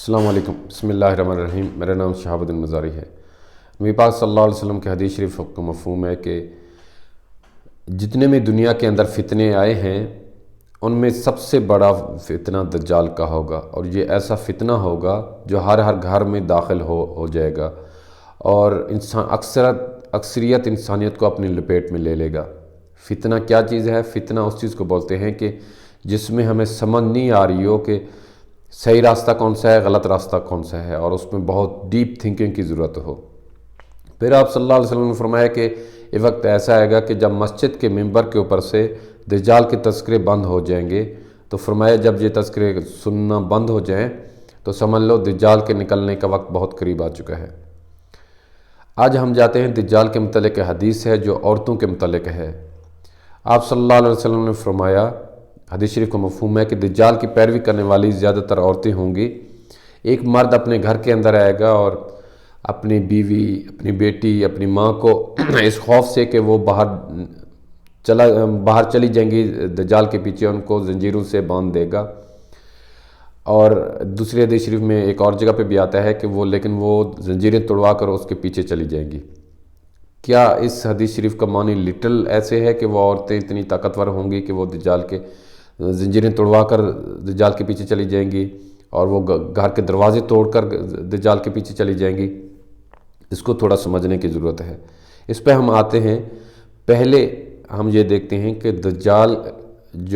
السلام علیکم، بسم اللہ الرحمن الرحیم۔ میرا نام شہاب الدین مزاری ہے۔ نبی پاک صلی اللہ علیہ وسلم کے حدیث شریف کا مفہوم ہے کہ جتنے میں دنیا کے اندر فتنے آئے ہیں ان میں سب سے بڑا فتنہ دجال کا ہوگا، اور یہ ایسا فتنہ ہوگا جو ہر گھر میں داخل ہو جائے گا اور اکثریت انسانیت کو اپنی لپیٹ میں لے لے گا۔ فتنہ کیا چیز ہے؟ فتنہ اس چیز کو بولتے ہیں کہ جس میں ہمیں سمجھ نہیں آ رہی ہو کہ صحیح راستہ کون سا ہے، غلط راستہ کون سا ہے، اور اس میں بہت ڈیپ تھنکنگ کی ضرورت ہو۔ پھر آپ صلی اللہ علیہ وسلم نے فرمایا کہ یہ وقت ایسا آئے گا کہ جب مسجد کے ممبر کے اوپر سے دجال کے تذکرے بند ہو جائیں گے، تو فرمایا جب یہ تذکرے سننا بند ہو جائیں تو سمجھ لو دجال کے نکلنے کا وقت بہت قریب آ چکا ہے۔ آج ہم جاتے ہیں دجال کے متعلق حدیث ہے جو عورتوں کے متعلق ہے۔ آپ صلی اللہ علیہ وسلم نے فرمایا، حدیث شریف کا مفہوم ہے کہ دجال کی پیروی کرنے والی زیادہ تر عورتیں ہوں گی۔ ایک مرد اپنے گھر کے اندر آئے گا اور اپنی بیوی، اپنی بیٹی، اپنی ماں کو اس خوف سے کہ وہ باہر چلی جائیں گی دجال کے پیچھے، ان کو زنجیروں سے باندھ دے گا۔ اور دوسری حدیث شریف میں ایک اور جگہ پہ بھی آتا ہے کہ وہ زنجیریں توڑوا کر اس کے پیچھے چلی جائیں گی۔ کیا اس حدیث شریف کا معنی لٹل ایسے ہے کہ وہ عورتیں اتنی طاقتور ہوں گی کہ وہ دجال کے زنجیریں توڑوا کر دجال کے پیچھے چلی جائیں گی، اور وہ گھر کے دروازے توڑ کر دجال کے پیچھے چلی جائیں گی؟ اس کو تھوڑا سمجھنے کی ضرورت ہے۔ اس پہ ہم آتے ہیں۔ پہلے ہم یہ دیکھتے ہیں کہ دجال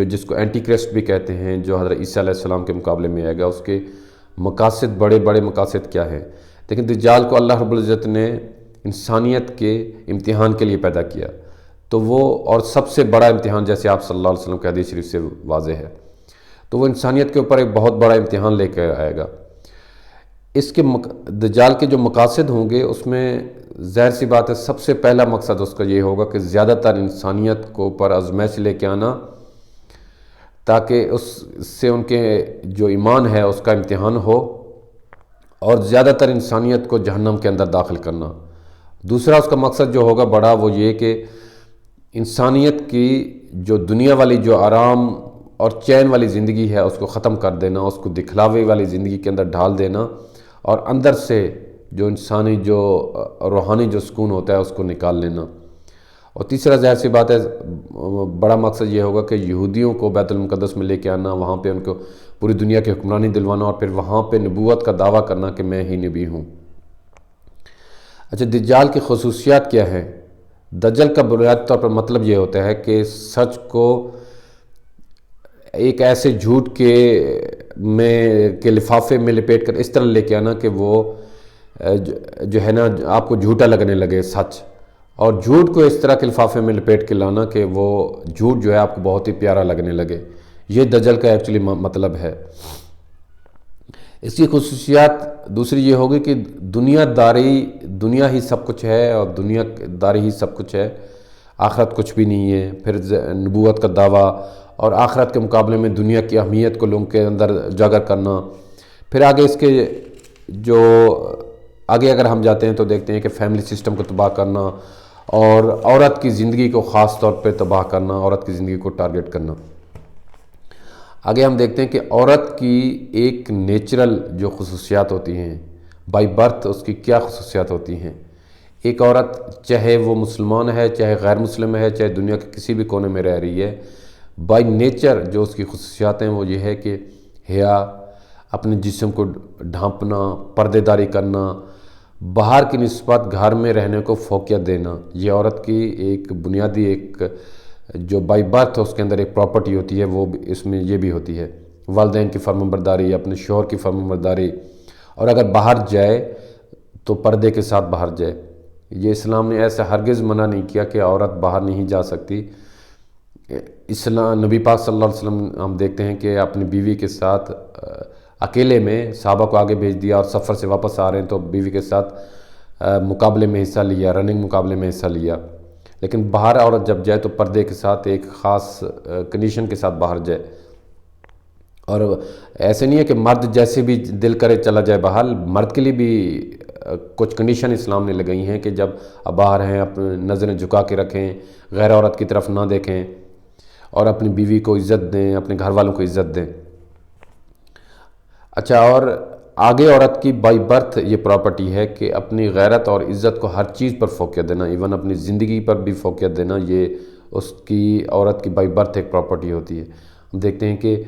جس کو اینٹی کرسٹ بھی کہتے ہیں، جو حضرت عیسیٰ علیہ السلام کے مقابلے میں آئے گا، اس کے مقاصد بڑے مقاصد کیا ہیں؟ لیکن دجال کو اللہ رب العزت نے انسانیت کے امتحان کے لیے پیدا کیا، تو وہ اور سب سے بڑا امتحان، جیسے آپ صلی اللہ علیہ وسلم کے حدیث شریف سے واضح ہے، تو وہ انسانیت کے اوپر ایک بہت بڑا امتحان لے کر آئے گا۔ اس کے دجال کے جو مقاصد ہوں گے، اس میں ظاہر سی بات ہے سب سے پہلا مقصد اس کا یہ ہوگا کہ زیادہ تر انسانیت کو اوپر آزمائش لے کے آنا، تاکہ اس سے ان کے جو ایمان ہے اس کا امتحان ہو، اور زیادہ تر انسانیت کو جہنم کے اندر داخل کرنا۔ دوسرا اس کا مقصد جو ہوگا بڑا، وہ یہ کہ انسانیت کی جو دنیا والی جو آرام اور چین والی زندگی ہے اس کو ختم کر دینا، اس کو دکھلاوے والی زندگی کے اندر ڈھال دینا، اور اندر سے جو انسانی جو روحانی جو سکون ہوتا ہے اس کو نکال لینا۔ اور تیسرا ظاہر سی بات ہے بڑا مقصد یہ ہوگا کہ یہودیوں کو بیت المقدس میں لے کے آنا، وہاں پہ ان کو پوری دنیا کی حکمرانی دلوانا، اور پھر وہاں پہ نبوت کا دعویٰ کرنا کہ میں ہی نبی ہوں۔ اچھا، دجال کی خصوصیات کیا ہیں؟ دجال کا بنیادی طور پر مطلب یہ ہوتا ہے کہ سچ کو ایک ایسے جھوٹ کے لفافے میں لپیٹ کر اس طرح لے کے آنا کہ وہ جو ہے نا آپ کو جھوٹا لگنے لگے سچ، اور جھوٹ کو اس طرح کے لفافے میں لپیٹ کے لانا کہ وہ جھوٹ جو ہے آپ کو بہت ہی پیارا لگنے لگے۔ یہ دجال کا ایکچولی مطلب ہے۔ اس کی خصوصیات دوسری یہ ہوگی کہ دنیا ہی سب کچھ ہے، اور دنیا داری ہی سب کچھ ہے، آخرت کچھ بھی نہیں ہے۔ پھر نبوت کا دعویٰ اور آخرت کے مقابلے میں دنیا کی اہمیت کو لوگوں کے اندر اجاگر کرنا۔ پھر آگے اس کے جو آگے اگر ہم جاتے ہیں تو دیکھتے ہیں کہ فیملی سسٹم کو تباہ کرنا، اور عورت کی زندگی کو خاص طور پہ تباہ کرنا، عورت کی زندگی کو ٹارگٹ کرنا۔ آگے ہم دیکھتے ہیں کہ عورت کی ایک نیچرل جو خصوصیات ہوتی ہیں، بائی برتھ اس کی کیا خصوصیات ہوتی ہیں۔ ایک عورت چاہے وہ مسلمان ہے، چاہے غیر مسلم ہے، چاہے دنیا کے کسی بھی کونے میں رہ رہی ہے، بائی نیچر جو اس کی خصوصیات ہیں وہ یہ ہے کہ حیا، اپنے جسم کو ڈھانپنا، پردے داری کرنا، باہر کی نسبت گھر میں رہنے کو فوقیت دینا، یہ عورت کی ایک بنیادی ایک جو بائی برتھ اس کے اندر ایک پراپرٹی ہوتی ہے، وہ اس میں یہ بھی ہوتی ہے۔ والدین کی فرمانبرداری، اپنے شوہر کی فرمانبرداری، اور اگر باہر جائے تو پردے کے ساتھ باہر جائے۔ یہ اسلام نے ایسا ہرگز منع نہیں کیا کہ عورت باہر نہیں جا سکتی۔ نبی پاک صلی اللہ علیہ وسلم ہم دیکھتے ہیں کہ اپنی بیوی کے ساتھ اکیلے میں صحابہ کو آگے بھیج دیا، اور سفر سے واپس آ رہے ہیں تو بیوی کے ساتھ مقابلے میں حصہ لیا، رننگ مقابلے میں حصہ لیا۔ لیکن باہر عورت جب جائے تو پردے کے ساتھ ایک خاص کنڈیشن کے ساتھ باہر جائے، اور ایسے نہیں ہے کہ مرد جیسے بھی دل کرے چلا جائے باہر، مرد کے لیے بھی کچھ کنڈیشن اسلام نے لگائی ہیں کہ جب آپ باہر ہیں اپنے نظریں جھکا کے رکھیں، غیر عورت کی طرف نہ دیکھیں، اور اپنی بیوی کو عزت دیں، اپنے گھر والوں کو عزت دیں۔ اچھا، اور آگے عورت کی بائی برتھ یہ پراپرٹی ہے کہ اپنی غیرت اور عزت کو ہر چیز پر فوقیت دینا، ایون اپنی زندگی پر بھی فوقیت دینا، یہ اس کی عورت کی بائی برتھ ایک پراپرٹی ہوتی ہے۔ ہم دیکھتے ہیں کہ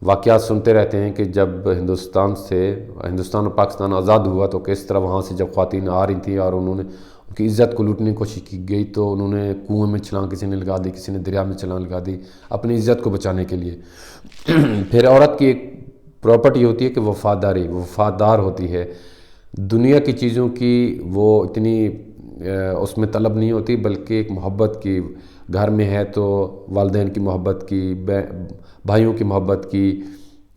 واقعات سنتے رہتے ہیں کہ جب ہندوستان اور پاکستان آزاد ہوا تو کس طرح وہاں سے جب خواتین آ رہی تھیں اور انہوں نے ان کی عزت کو لوٹنے کی کوشش کی گئی تو انہوں نے کنویں میں چھلانگ کسی نے لگا دی، کسی نے دریا میں چھلانگ لگا دی اپنی عزت کو بچانے کے لیے۔ پھر عورت کی ایک پراپرٹی ہوتی ہے کہ وفادار ہوتی ہے، دنیا کی چیزوں کی وہ اتنی اس میں طلب نہیں ہوتی، بلکہ ایک محبت کی، گھر میں ہے تو والدین کی محبت کی، بھائیوں کی محبت کی،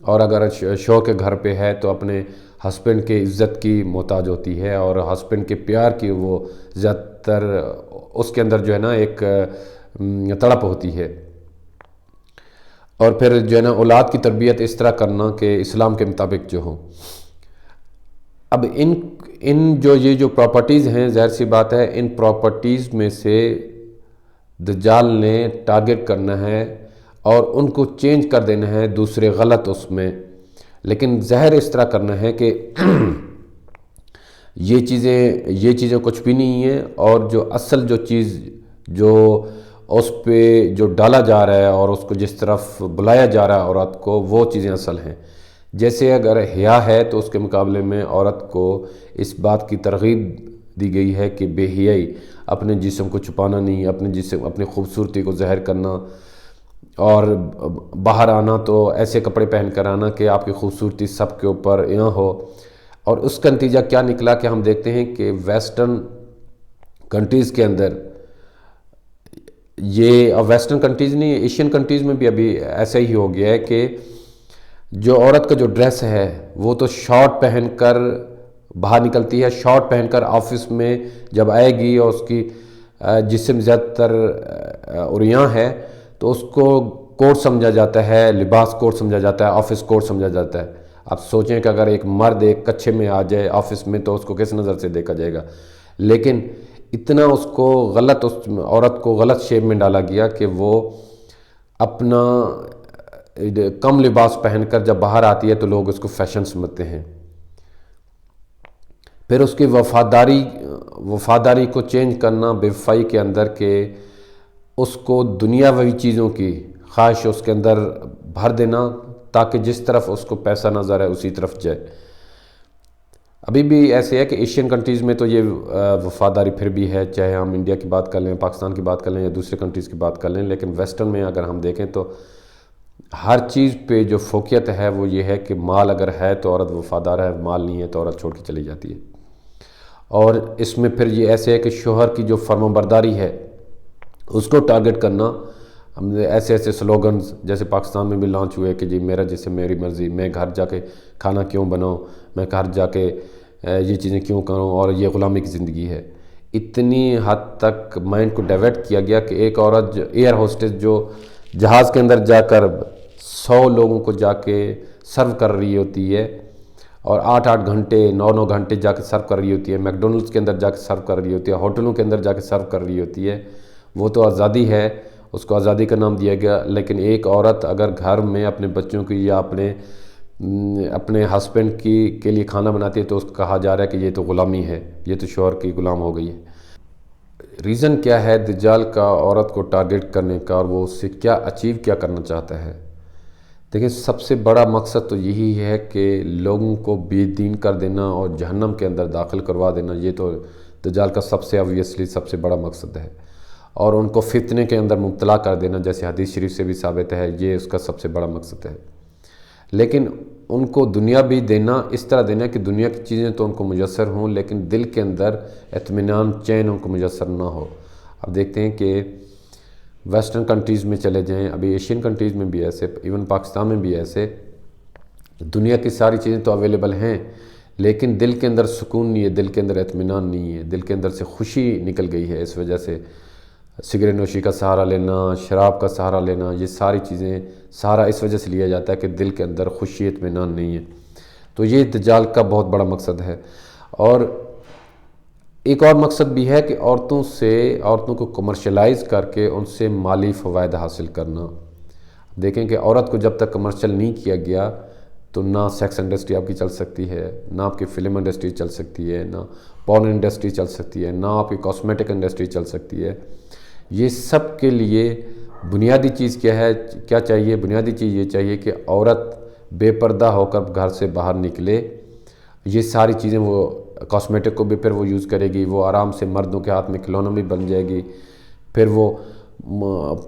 اور اگر شوق گھر پہ ہے تو اپنے ہسبینڈ کے عزت کی محتاج ہوتی ہے، اور ہسبینڈ کے پیار کی وہ زیادہ تر اس کے اندر جو ہے نا ایک تڑپ ہوتی ہے۔ اور پھر جو ہے نا اولاد کی تربیت اس طرح کرنا کہ اسلام کے مطابق جو ہوں۔ اب یہ جو پراپرٹیز ہیں، ظاہر سی بات ہے ان پراپرٹیز میں سے دجال نے ٹارگٹ کرنا ہے اور ان کو چینج کر دینا ہے دوسرے غلط اس میں، لیکن ظاہر اس طرح کرنا ہے کہ یہ چیزیں کچھ بھی نہیں ہیں، اور جو اصل جو چیز جو اس پہ جو ڈالا جا رہا ہے اور اس کو جس طرف بلایا جا رہا ہے عورت کو، وہ چیزیں اصل ہیں۔ جیسے اگر حیا ہے تو اس کے مقابلے میں عورت کو اس بات کی ترغیب دی گئی ہے کہ بے حیائی، اپنے جسم کو چھپانا نہیں، اپنی خوبصورتی کو ظاہر کرنا، اور باہر آنا تو ایسے کپڑے پہن کر آنا کہ آپ کی خوبصورتی سب کے اوپر یہاں ہو۔ اور اس کا نتیجہ کیا نکلا کہ ہم دیکھتے ہیں کہ ویسٹرن کنٹریز کے اندر ویسٹرن کنٹریز نہیں، ایشین کنٹریز میں بھی ابھی ایسا ہی ہو گیا ہے کہ جو عورت کا جو ڈریس ہے وہ تو شارٹ پہن کر باہر نکلتی ہے، شارٹ پہن کر آفس میں جب آئے گی اور اس کی جسم زیادہ تر عریاں ہے تو اس کو کوٹ سمجھا جاتا ہے، لباس کوٹ سمجھا جاتا ہے، آفس کوٹ سمجھا جاتا ہے۔ آپ سوچیں کہ اگر ایک مرد ایک کچھے میں آ جائے آفس میں تو اس کو کس نظر سے دیکھا جائے گا، لیکن اتنا اس عورت کو غلط شیپ میں ڈالا گیا کہ وہ اپنا کم لباس پہن کر جب باہر آتی ہے تو لوگ اس کو فیشن سمجھتے ہیں۔ پھر اس کی وفاداری کو چینج کرنا بے وفائی کے اندر کہ اس کو دنیاوی چیزوں کی خواہش اس کے اندر بھر دینا تاکہ جس طرف اس کو پیسہ نظر ہے اسی طرف جائے۔ ابھی بھی ایسے ہے کہ ایشین کنٹریز میں تو یہ وفاداری پھر بھی ہے، چاہے ہم انڈیا کی بات کر لیں، پاکستان کی بات کر لیں یا دوسرے کنٹریز کی بات کر لیں، لیکن ویسٹرن میں اگر ہم دیکھیں تو ہر چیز پہ جو فوقیت ہے وہ یہ ہے کہ مال اگر ہے تو عورت وفادار ہے، مال نہیں ہے تو عورت چھوڑ کے چلی جاتی ہے۔ اور اس میں پھر یہ ایسے ہے کہ شوہر کی جو فرمانبرداری ہے اس کو ٹارگٹ کرنا، ہم ایسے سلوگنز جیسے پاکستان میں بھی لانچ ہوئے کہ جی میرا جسم میری مرضی، میں گھر جا کے کھانا کیوں بناؤں، میں گھر جا کے یہ چیزیں کیوں کروں، اور یہ غلامی کی زندگی ہے۔ اتنی حد تک مائنڈ کو ڈائیورٹ کیا گیا کہ ایک عورت ایئر ہوسٹس جو جہاز کے اندر جا کر 100 لوگوں کو جا کے سرو کر رہی ہوتی ہے، اور 8 گھنٹے 9 گھنٹے جا کے سرو کر رہی ہوتی ہے، میک ڈونلڈس کے اندر جا کے سرو کر رہی ہوتی ہے، ہوٹلوں کے اندر جا کے سرو کر رہی ہوتی ہے، وہ تو آزادی ہے، اس کو آزادی کا نام دیا گیا۔ لیکن ایک عورت اگر گھر میں اپنے بچوں کی یا اپنے ہسبینڈ کے لیے کھانا بناتی ہے تو اس کو کہا جا رہا ہے کہ یہ تو غلامی ہے، یہ تو شوہر کی غلام ہو گئی ہے۔ ریزن کیا ہے دجال کا عورت کو ٹارگٹ کرنے کا، اور وہ اس سے کیا کرنا چاہتا ہے؟ دیکھیں، سب سے بڑا مقصد تو یہی ہے کہ لوگوں کو بے دین کر دینا اور جہنم کے اندر داخل کروا دینا، یہ تو دجال کا سب سے بڑا مقصد ہے، اور ان کو فتنے کے اندر مبتلا کر دینا، جیسے حدیث شریف سے بھی ثابت ہے، یہ اس کا سب سے بڑا مقصد ہے۔ لیکن ان کو دنیا بھی دینا، اس طرح دینا کہ دنیا کی چیزیں تو ان کو میسر ہوں لیکن دل کے اندر اطمینان چین ان کو میسر نہ ہو۔ اب دیکھتے ہیں کہ ویسٹرن کنٹریز میں چلے جائیں، ابھی ایشین کنٹریز میں بھی ایسے، ایون پاکستان میں بھی ایسے، دنیا کی ساری چیزیں تو اویلیبل ہیں لیکن دل کے اندر سکون نہیں ہے، دل کے اندر اطمینان نہیں ہے، دل کے اندر سے خوشی نکل گئی ہے۔ اس وجہ سے سگریٹ نوشی کا سہارا لینا، شراب کا سہارا لینا، یہ ساری چیزیں سہارا اس وجہ سے لیا جاتا ہے کہ دل کے اندر خوشی اطمینان نہیں ہے۔ تو یہ دجال کا بہت بڑا مقصد ہے۔ اور ایک اور مقصد بھی ہے کہ عورتوں کو کمرشلائز کر کے ان سے مالی فوائد حاصل کرنا۔ دیکھیں کہ عورت کو جب تک کمرشل نہیں کیا گیا تو نہ سیکس انڈسٹری آپ کی چل سکتی ہے، نہ آپ کی فلم انڈسٹری چل سکتی ہے، نہ پورن انڈسٹری چل سکتی ہے، نہ آپ کی کاسمیٹک انڈسٹری چل سکتی ہے۔ یہ سب کے لیے بنیادی چیز کیا ہے، کیا چاہیے؟ بنیادی چیز یہ چاہیے کہ عورت بے پردہ ہو کر گھر سے باہر نکلے۔ یہ ساری چیزیں وہ کاسمیٹک کو بھی پھر وہ یوز کرے گی، وہ آرام سے مردوں کے ہاتھ میں کھلونا بھی بن جائے گی، پھر وہ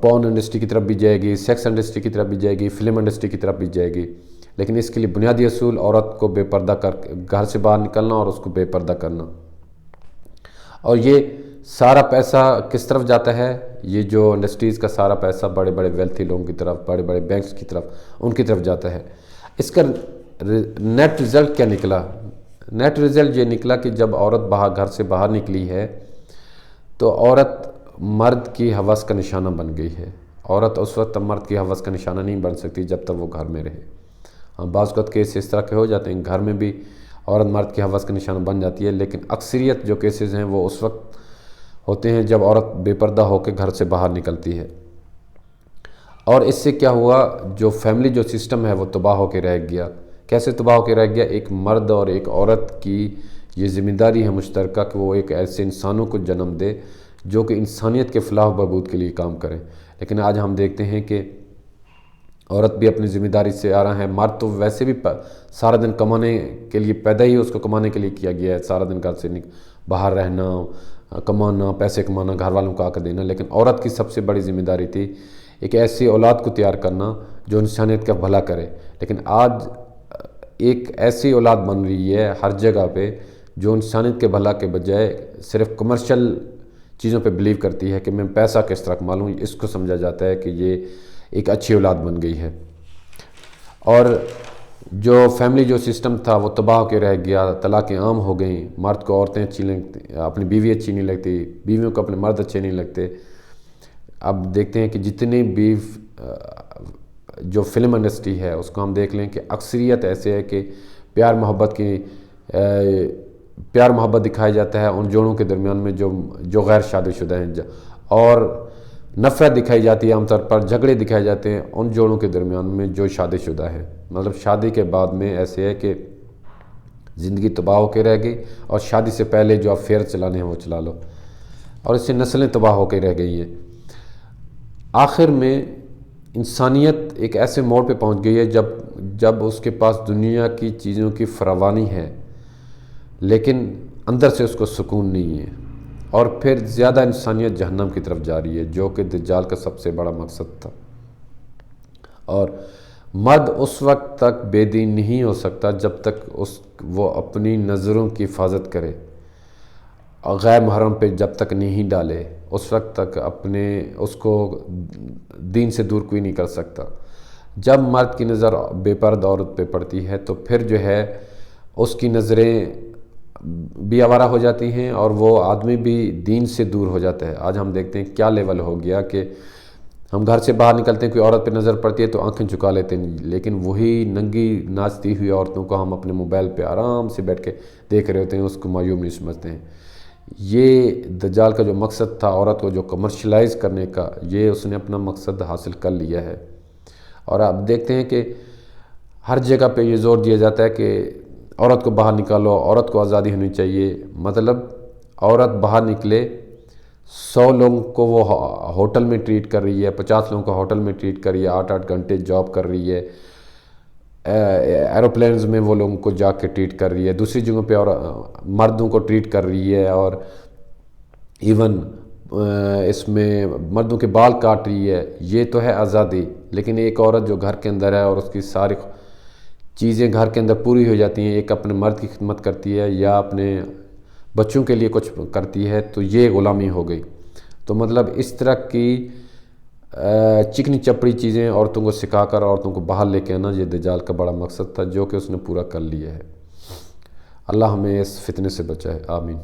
پورن انڈسٹری کی طرف بھی جائے گی، سیکس انڈسٹری کی طرف بھی جائے گی، فلم انڈسٹری کی طرف بھی جائے گی۔ لیکن اس کے لیے بنیادی اصول عورت کو بے پردہ کر گھر سے باہر نکلنا اور اس کو بے پردہ کرنا۔ اور یہ سارا پیسہ کس طرف جاتا ہے؟ یہ جو انڈسٹریز کا سارا پیسہ بڑے بڑے ویلتھی لوگوں کی طرف، بڑے بڑے بینکس کی طرف، ان کی طرف جاتا ہے۔ اس کا نیٹ رزلٹ کیا نکلا؟ نیٹ رزلٹ یہ نکلا کہ جب عورت گھر سے باہر نکلی ہے تو عورت مرد کی ہوس کا نشانہ بن گئی ہے۔ عورت اس وقت مرد کی ہوس کا نشانہ نہیں بن سکتی جب تک وہ گھر میں رہے۔ ہاں، بعض اوقات کیس اس طرح کے ہو جاتے ہیں، گھر میں بھی عورت مرد کی ہوس کا نشانہ بن جاتی ہے، لیکن اکثریت جو کیسز ہیں وہ اس وقت ہوتے ہیں جب عورت بے پردہ ہو کے گھر سے باہر نکلتی ہے۔ اور اس سے کیا ہوا؟ جو فیملی جو سسٹم ہے وہ تباہ ہو کے رہ گیا۔ کیسے تباہ ہو کے رہ گیا؟ ایک مرد اور ایک عورت کی یہ ذمہ داری ہے مشترکہ کہ وہ ایک ایسے انسانوں کو جنم دے جو کہ انسانیت کے فلاح و بہبود کے لیے کام کریں۔ لیکن آج ہم دیکھتے ہیں کہ عورت بھی اپنی ذمہ داری سے آ رہا ہے، مرد تو ویسے بھی سارا دن کمانے کے لیے پیدا ہی اس کو کمانے کے لیے کیا گیا ہے، سارا دن گھر سے باہر رہنا، کمانا، پیسے کمانا، گھر والوں کو آ کر دینا۔ لیکن عورت کی سب سے بڑی ذمہ داری تھی ایک ایسی اولاد کو تیار کرنا جو انسانیت کا بھلا کرے۔ لیکن آج ایک ایسی اولاد بن رہی ہے ہر جگہ پہ جو انسانیت کے بھلا کے بجائے صرف کمرشل چیزوں پہ بلیو کرتی ہے کہ میں پیسہ کس طرح کما لوں۔ اس کو سمجھا جاتا ہے کہ یہ ایک اچھی اولاد بن گئی ہے، اور جو فیملی جو سسٹم تھا وہ تباہ ہو کے رہ گیا۔ طلاقیں عام ہو گئیں، مرد کو عورتیں اچھی لگتی، اپنی بیوی اچھی نہیں لگتی، بیویوں کو اپنے مرد اچھے نہیں لگتے۔ اب دیکھتے ہیں کہ جتنے بھی جو فلم انڈسٹری ہے اس کو ہم دیکھ لیں کہ اکثریت ایسے ہے کہ پیار محبت دکھایا جاتا ہے ان جوڑوں کے درمیان میں جو غیر شادی شدہ ہیں، اور نفرت دکھائی جاتی ہے عام طور پر، جھگڑے دکھائے جاتے ہیں ان جوڑوں کے درمیان میں جو شادی شدہ ہیں۔ مطلب شادی کے بعد میں ایسے ہے کہ زندگی تباہ ہو کے رہ گئی، اور شادی سے پہلے جو افیئر چلانے ہیں وہ چلا لو، اور اس سے نسلیں تباہ ہو کے رہ گئی ہیں۔ آخر میں انسانیت ایک ایسے موڑ پہ پہنچ گئی ہے جب اس کے پاس دنیا کی چیزوں کی فراوانی ہے لیکن اندر سے اس کو سکون نہیں ہے، اور پھر زیادہ انسانیت جہنم کی طرف جا رہی ہے، جو کہ دجال کا سب سے بڑا مقصد تھا۔ اور مرد اس وقت تک بے دین نہیں ہو سکتا جب تک وہ اپنی نظروں کی حفاظت کرے، اور غیر محرم پہ جب تک نہیں ڈالے اس وقت تک اس کو دین سے دور کوئی نہیں کر سکتا۔ جب مرد کی نظر بے پردہ عورت پہ پڑتی ہے تو پھر جو ہے اس کی نظریں بھی آوارہ ہو جاتی ہیں، اور وہ آدمی بھی دین سے دور ہو جاتا ہے۔ آج ہم دیکھتے ہیں کیا لیول ہو گیا کہ ہم گھر سے باہر نکلتے ہیں، کوئی عورت پہ نظر پڑتی ہے تو آنکھیں جھکا لیتے ہیں، لیکن وہی ننگی ناچتی ہوئی عورتوں کو ہم اپنے موبائل پہ آرام سے بیٹھ کے دیکھ رہے ہوتے ہیں، اس کو معیوب نہیں سمجھتے ہیں۔ یہ دجال کا جو مقصد تھا عورت کو جو کمرشلائز کرنے کا، یہ اس نے اپنا مقصد حاصل کر لیا ہے۔ اور اب دیکھتے ہیں کہ ہر جگہ پہ یہ زور دیا جاتا ہے کہ عورت کو باہر نکالو، عورت کو آزادی ہونی چاہیے۔ مطلب عورت باہر نکلے، 100 لوگوں کو وہ ہوٹل میں ٹریٹ کر رہی ہے، 50 لوگوں کو ہوٹل میں ٹریٹ کر رہی ہے، 8 گھنٹے جاب کر رہی ہے، ایروپلینز میں وہ لوگوں کو جا کے ٹریٹ کر رہی ہے، دوسری جگہوں پہ اور مردوں کو ٹریٹ کر رہی ہے، اور ایون اس میں مردوں کے بال کاٹ رہی ہے۔ یہ تو ہے آزادی، لیکن ایک عورت جو گھر کے اندر ہے اور اس کی ساری چیزیں گھر کے اندر پوری ہو جاتی ہیں، ایک اپنے مرد کی خدمت کرتی ہے یا اپنے بچوں کے لیے کچھ کرتی ہے، تو یہ غلامی ہو گئی۔ تو مطلب اس طرح کی چکنی چپڑی چیزیں عورتوں کو سکھا کر عورتوں کو باہر لے کے آنا، یہ دجال کا بڑا مقصد تھا جو کہ اس نے پورا کر لیا ہے۔ اللہ ہمیں اس فتنے سے بچائے، آمین۔